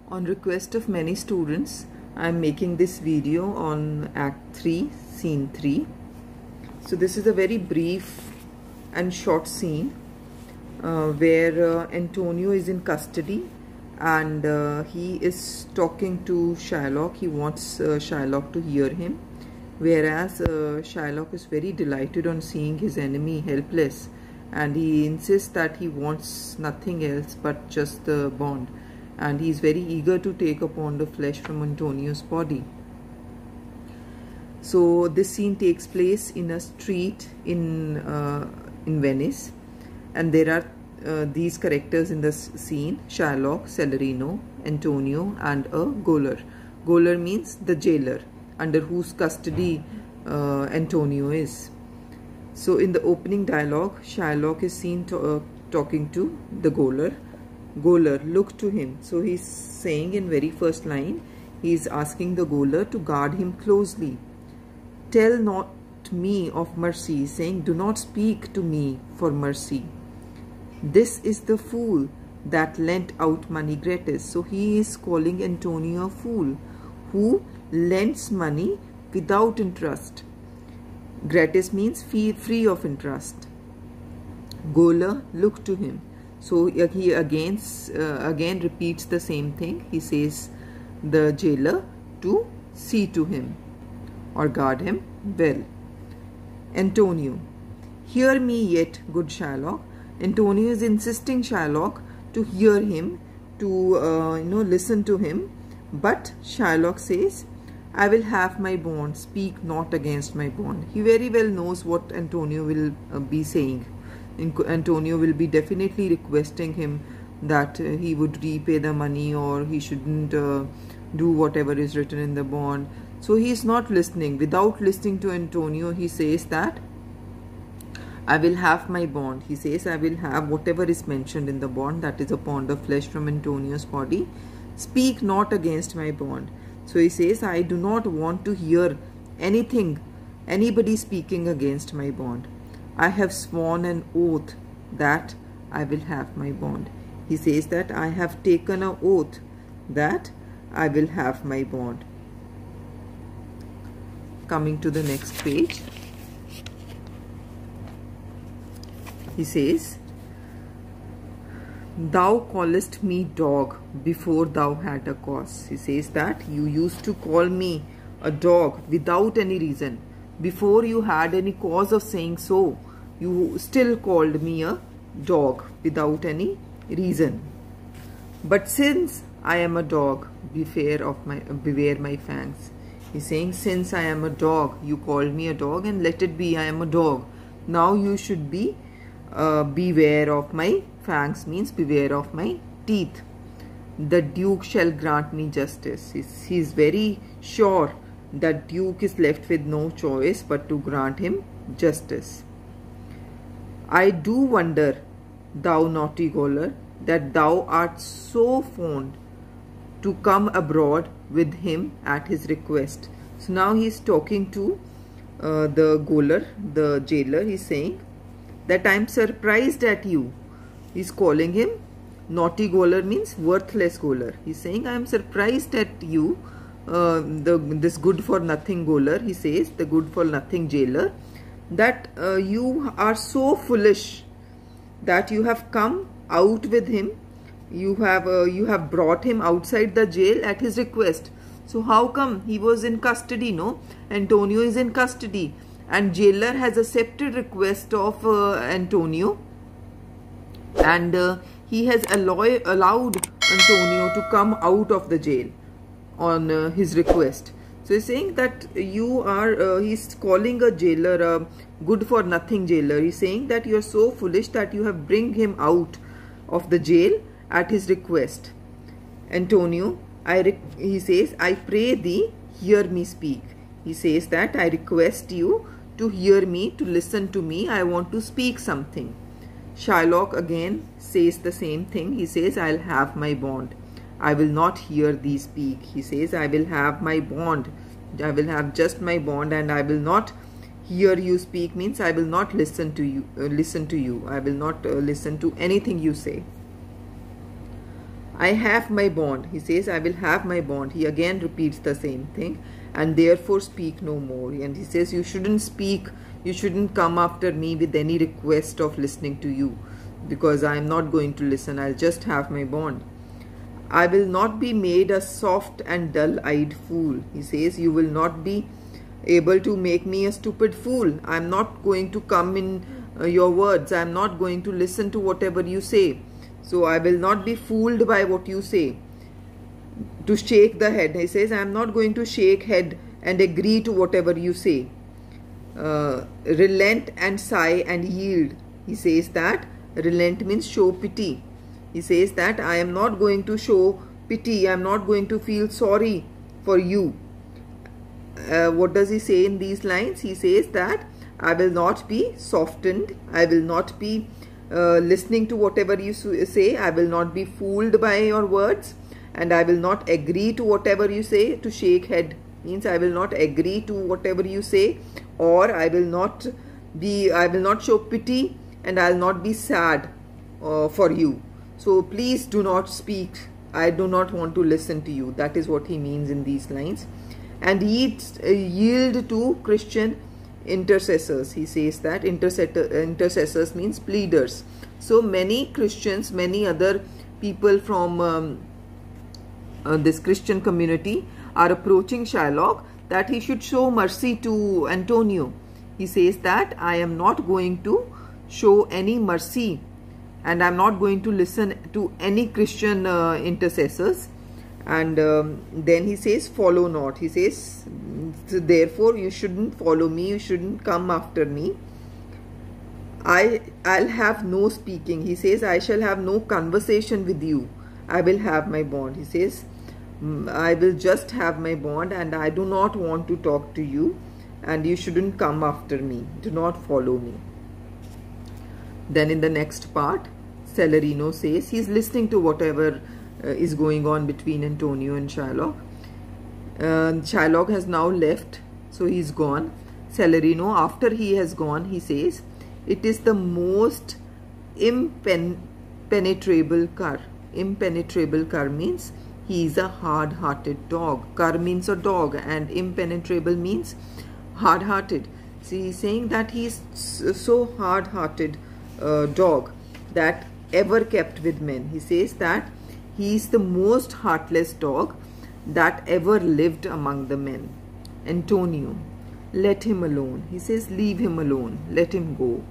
On request of many students, I am making this video on Act 3, Scene 3. So this is a very brief and short scene where Antonio is in custody and he is talking to Shylock. He wants Shylock to hear him, whereas Shylock is very delighted on seeing his enemy helpless, and he insists that he wants nothing else but just the bond, and he is very eager to take a pound of flesh from Antonio's body. So this scene takes place in a street in Venice, and there are these characters in the scene: Shylock, Celerino, Antonio, and a gaoler. Gaoler means the jailer under whose custody Antonio is. So in the opening dialogue, Shylock is seen talking to the gaoler. Gaoler, look to him. So he's saying in very first line, he's asking the gaoler to guard him closely. Tell not me of mercy, saying, do not speak to me for mercy. This is the fool that lent out money gratis. So he is calling Antonio a fool who lends money without interest. Gratis means free of interest. Gaoler, look to him. So he again repeats the same thing. He says the jailer to see to him or guard him well. Antonio, hear me yet, good Shylock. Antonio is insisting Shylock to hear him, to listen to him. But Shylock says, I will have my bond, speak not against my bond. He very well knows what Antonio will be saying. Antonio will be definitely requesting him that he would repay the money, or he shouldn't do whatever is written in the bond. So he is not listening. Without listening to Antonio, he says that I will have my bond. He says I will have whatever is mentioned in the bond, that is a pound of flesh from Antonio's body. Speak not against my bond. So he says, I do not want to hear anybody speaking against my bond. I have sworn an oath that I will have my bond. He says that I have taken an oath that I will have my bond. Coming to the next page, he says, thou callest me dog before thou had a cause. He says that you used to call me a dog without any reason. Before you had any cause of saying so, you still called me a dog without any reason. But since I am a dog, beware my fangs. He's saying, since I am a dog, you called me a dog, and let it be, I am a dog. Now you should be beware of my fangs, means beware of my teeth. The Duke shall grant me justice. He's very sure that Duke is left with no choice but to grant him justice. I do wonder, thou naughty gaoler, that thou art so fond to come abroad with him at his request. So now he is talking to the gaoler, the jailer. He's saying that I am surprised at you. He's calling him naughty gaoler, means worthless gaoler. He's saying I am surprised at you, this good for nothing gaoler. He says the good for nothing jailer, that you are so foolish that you have come out with him. You have brought him outside the jail at his request. So how come? He was in custody, no? Antonio is in custody, and jailer has accepted request of Antonio, and he has allowed Antonio to come out of the jail on his request. So he's saying that you are, he's calling a jailer a good for nothing jailer. He's saying that you are so foolish that you have bring him out of the jail at his request. Antonio, he says, I pray thee, hear me speak. He says that I request you to hear me, to listen to me. I want to speak something. Shylock again says the same thing. He says, I'll have my bond. I will not hear thee speak. He says, I will have my bond. I will have just my bond, and I will not hear you speak, means I will not listen to you. I will not listen to anything you say. I have my bond. He says, I will have my bond. He again repeats the same thing. And therefore speak no more. And he says, you shouldn't speak. You shouldn't come after me with any request of listening to you, because I am not going to listen. I'll just have my bond. I will not be made a soft and dull-eyed fool. He says, you will not be able to make me a stupid fool. I'm not going to come in your words. I'm not going to listen to whatever you say. So I will not be fooled by what you say. To shake the head. He says, I am not going to shake head and agree to whatever you say. Relent and sigh and yield. He says that relent means show pity. He says that I am not going to show pity. I am not going to feel sorry for you. What does he say in these lines? He says that I will not be softened. I will not be listening to whatever you say. I will not be fooled by your words. And I will not agree to whatever you say. To shake head means I will not agree to whatever you say, or I will not show pity, and I will not be sad for you. So please do not speak. I do not want to listen to you. That is what he means in these lines. And yield to Christian intercessors. He says that intercessors means pleaders. So many Christians, many other people from this Christian community are approaching Shylock that he should show mercy to Antonio. He says that I am not going to show any mercy, and I am not going to listen to any Christian intercessors. And then he says, follow not. He says, therefore you shouldn't follow me, you shouldn't come after me. I'll have no speaking. He says, I shall have no conversation with you. I will have my bond. He says, I will just have my bond, and I do not want to talk to you, and you shouldn't come after me. Do not follow me. Then in the next part, Celerino says he's listening to whatever is going on between Antonio and Shylock. Shylock has now left, so he's gone. Celerino, after he has gone, he says, it is the most impenetrable cur. Impenetrable cur means he is a hard-hearted dog. Cur means a dog, and impenetrable means hard-hearted. See, he's saying that he is so hard-hearted dog that ever kept with men. He says that he is the most heartless dog that ever lived among the men. Antonio, let him alone. He says, leave him alone. Let him go.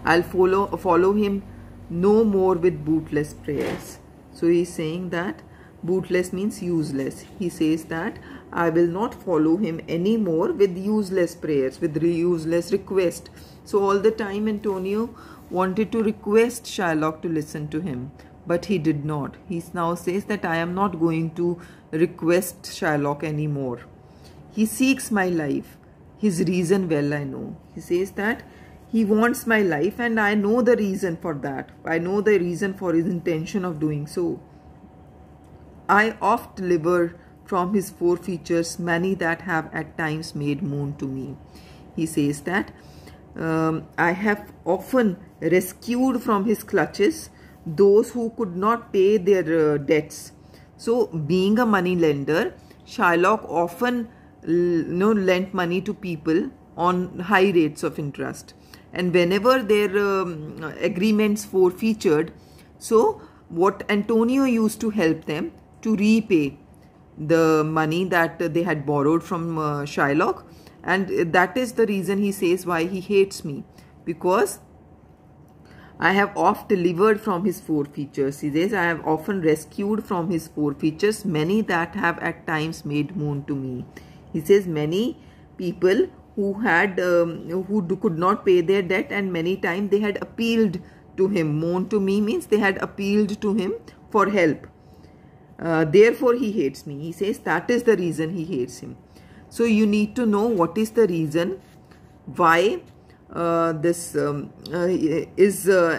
I'll follow him no more with bootless prayers. So he is saying that bootless means useless. He says that I will not follow him anymore with useless prayers, with useless request. So all the time Antonio wanted to request Shylock to listen to him, but he did not. He now says that I am not going to request Shylock anymore. He seeks my life. His reason well I know. He says that he wants my life, and I know the reason for that. I know the reason for his intention of doing so. I oft deliver from his forefeatures many that have at times made moan to me. He says that I have often rescued from his clutches those who could not pay their debts. So being a money lender, Shylock often lent money to people on high rates of interest. And whenever their agreements forfeited, so what Antonio used to help them to repay the money that they had borrowed from Shylock. And that is the reason he says why he hates me, because I have oft delivered from his forefeatures. He says, I have often rescued from his forefeatures many that have at times made moan to me. He says many people who had could not pay their debt, and many times they had appealed to him. Moan to me means they had appealed to him for help. Therefore he hates me. He says that is the reason he hates him. So you need to know what is the reason why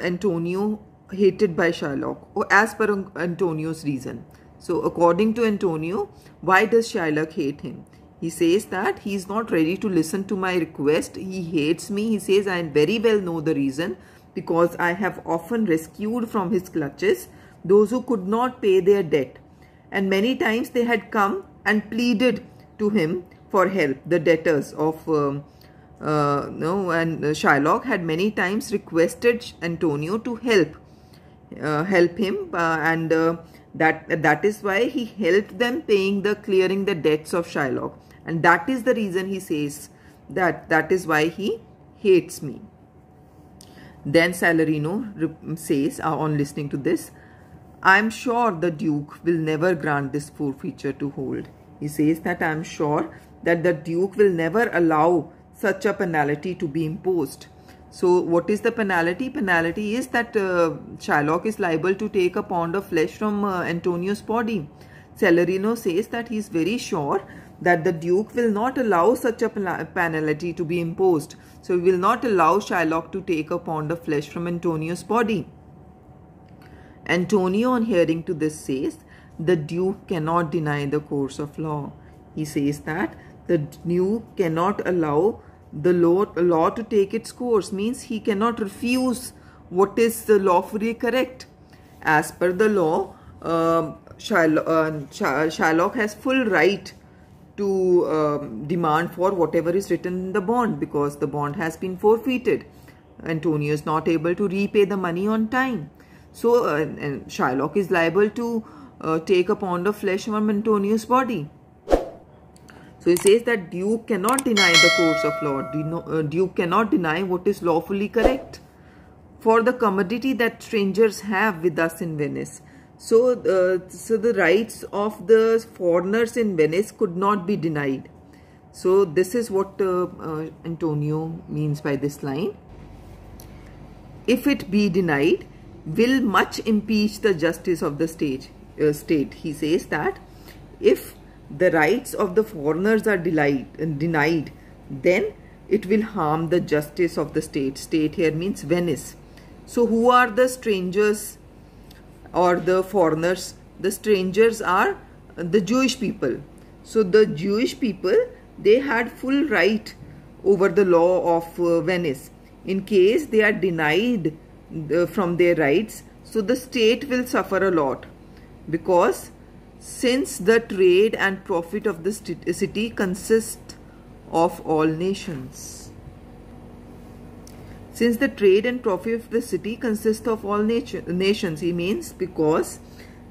Antonio hated by Shylock, or as per Antonio's reason. So according to Antonio, why does Shylock hate him? He says that he is not ready to listen to my request. He hates me. He says I very well know the reason, because I have often rescued from his clutches those who could not pay their debt. And many times they had come and pleaded to him for help. The debtors of Shylock had many times requested Antonio to help him, and that is why he helped them clearing the debts of Shylock, and that is the reason he says that is why he hates me. Then Salarino says, on listening to this, I am sure the Duke will never grant this forfeiture to hold. He says that I am sure that the Duke will never allow such a penalty to be imposed. So what is the penalty? Penalty is that Shylock is liable to take a pound of flesh from Antonio's body. Salarino says that he is very sure that the Duke will not allow such a penalty to be imposed. So he will not allow Shylock to take a pound of flesh from Antonio's body. Antonio, on hearing to this, says the Duke cannot deny the course of law. He says that the Duke cannot allow the law to take its course, means he cannot refuse what is lawfully correct. As per the law, Shylock has full right to demand for whatever is written in the bond, because the bond has been forfeited. Antonio is not able to repay the money on time. So Shylock is liable to take a pound of flesh from Antonio's body. So he says that Duke cannot deny the course of law. Duke cannot deny what is lawfully correct. For the commodity that strangers have with us in Venice. So the rights of the foreigners in Venice could not be denied. So this is what Antonio means by this line. If it be denied, will much impeach the justice of the state. He says that if the rights of the foreigners are denied, then it will harm the justice of the state. State here means Venice. So who are the strangers or the foreigners? The strangers are the Jewish people. So the Jewish people, they had full right over the law of Venice. In case they are denied from their rights, so the state will suffer a lot, because since the trade and profit of the city consist of all nations. Since the trade and profit of the city consist of all nations, he means because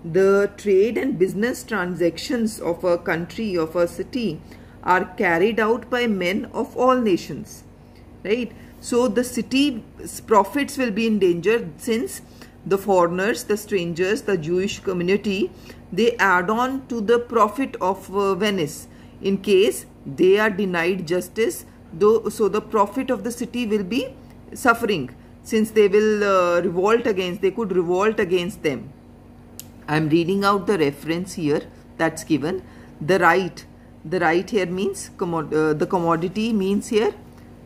the trade and business transactions of a country, of a city, are carried out by men of all nations, right? So the city's profits will be in danger, since the foreigners, the strangers, the Jewish community, they add on to the profit of Venice. In case they are denied justice, so the profit of the city will be suffering, since they will they could revolt against them. I am reading out the reference here that's given. The right here means the commodity means here.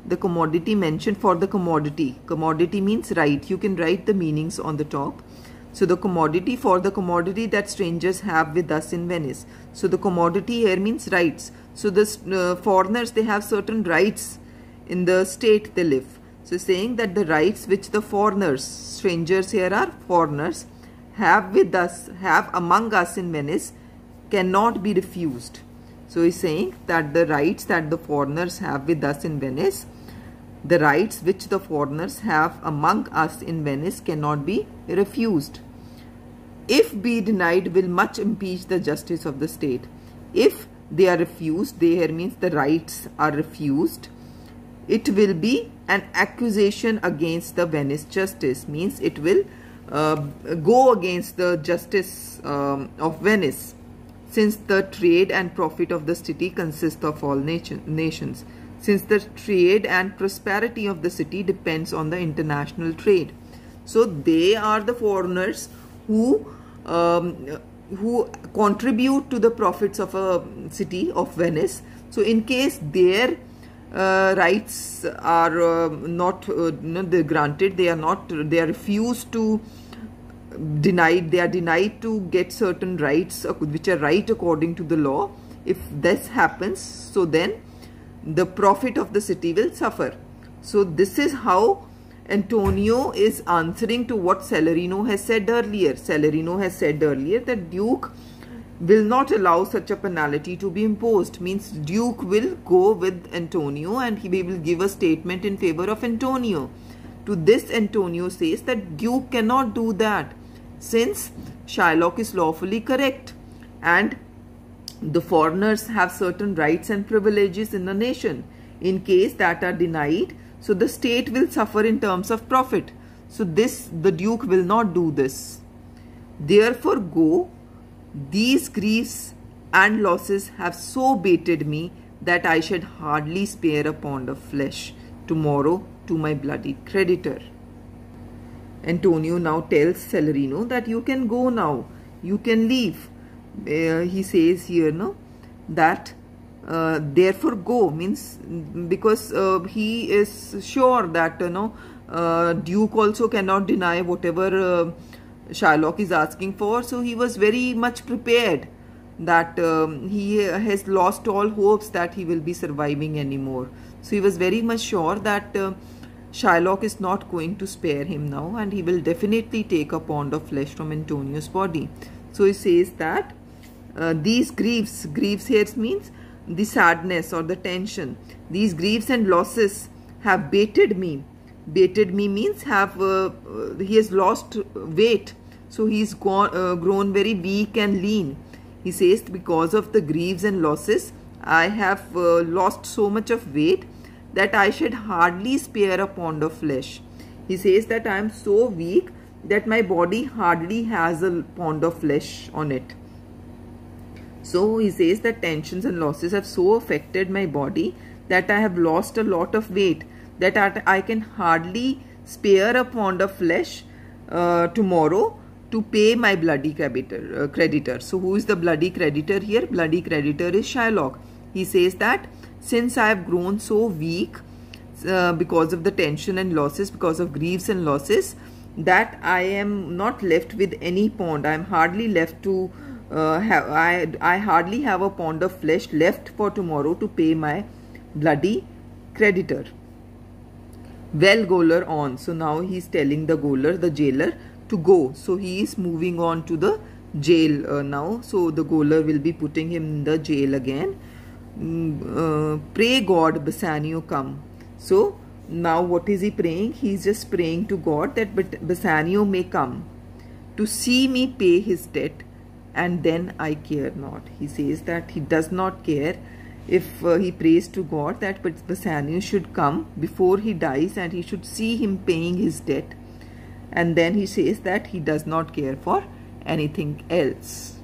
The commodity mentioned for the commodity. Commodity means right. You can write the meanings on the top. So the commodity, for the commodity that strangers have with us in Venice. So the commodity here means rights. So the foreigners, they have certain rights in the state they live. So saying that the rights which the foreigners, strangers here are foreigners, have among us in Venice cannot be refused. So he's saying that the rights that the foreigners have with us in Venice, the rights which the foreigners have among us in Venice cannot be refused. If be denied, will much impeach the justice of the state. If they are refused, they here means the rights are refused, it will be an accusation against the Venice justice, means it will go against the justice of Venice, since the trade and profit of the city consist of all nations, since the trade and prosperity of the city depends on the international trade. So they are the foreigners who contribute to the profits of a city of Venice. So in case their rights are not granted, they are refused to denied, they are denied to get certain rights which are right according to the law. If this happens, so then the profit of the city will suffer. So this is how Antonio is answering to what Celerino has said earlier. Celerino has said earlier that Duke will not allow such a penalty to be imposed. Means Duke will go with Antonio and he will give a statement in favor of Antonio. To this, Antonio says that Duke cannot do that, since Shylock is lawfully correct and the foreigners have certain rights and privileges in the nation. In case that are denied, so the state will suffer in terms of profit. So the Duke will not do this. Therefore go, these griefs and losses have so baited me that I should hardly spare a pound of flesh tomorrow to my bloody creditor. Antonio now tells Celerino that you can go now, you can leave. He says here, no, that therefore go, means because he is sure that Duke also cannot deny whatever Shylock is asking for. So he was very much prepared that he has lost all hopes that he will be surviving anymore. So he was very much sure that Shylock is not going to spare him now, and he will definitely take a pound of flesh from Antonio's body. So he says that these griefs here means the sadness or the tension, these griefs and losses have baited me. Baited me means he has lost weight, so he's grown very weak and lean. He says because of the griefs and losses I have lost so much of weight that I should hardly spare a pound of flesh. He says that I am so weak that my body hardly has a pound of flesh on it. So he says that tensions and losses have so affected my body that I have lost a lot of weight, that I can hardly spare a pound of flesh tomorrow to pay my bloody creditor. So who is the bloody creditor here? Bloody creditor is Shylock. He says that since I have grown so weak because of the tension and losses, because of griefs and losses, that I am not left with any pound. I am hardly left to I hardly have a pound of flesh left for tomorrow to pay my bloody creditor. Well, gaoler, on. So now he is telling the gaoler, the jailer, to go. So he is moving on to the jail now. So the gaoler will be putting him in the jail again. Pray God, Bassanio come. So now what is he praying? He is just praying to God that Bassanio may come to see me pay his debt, and then I care not. He says that he does not care if he prays to God that Bassanio should come before he dies and he should see him paying his debt. And then he says that he does not care for anything else.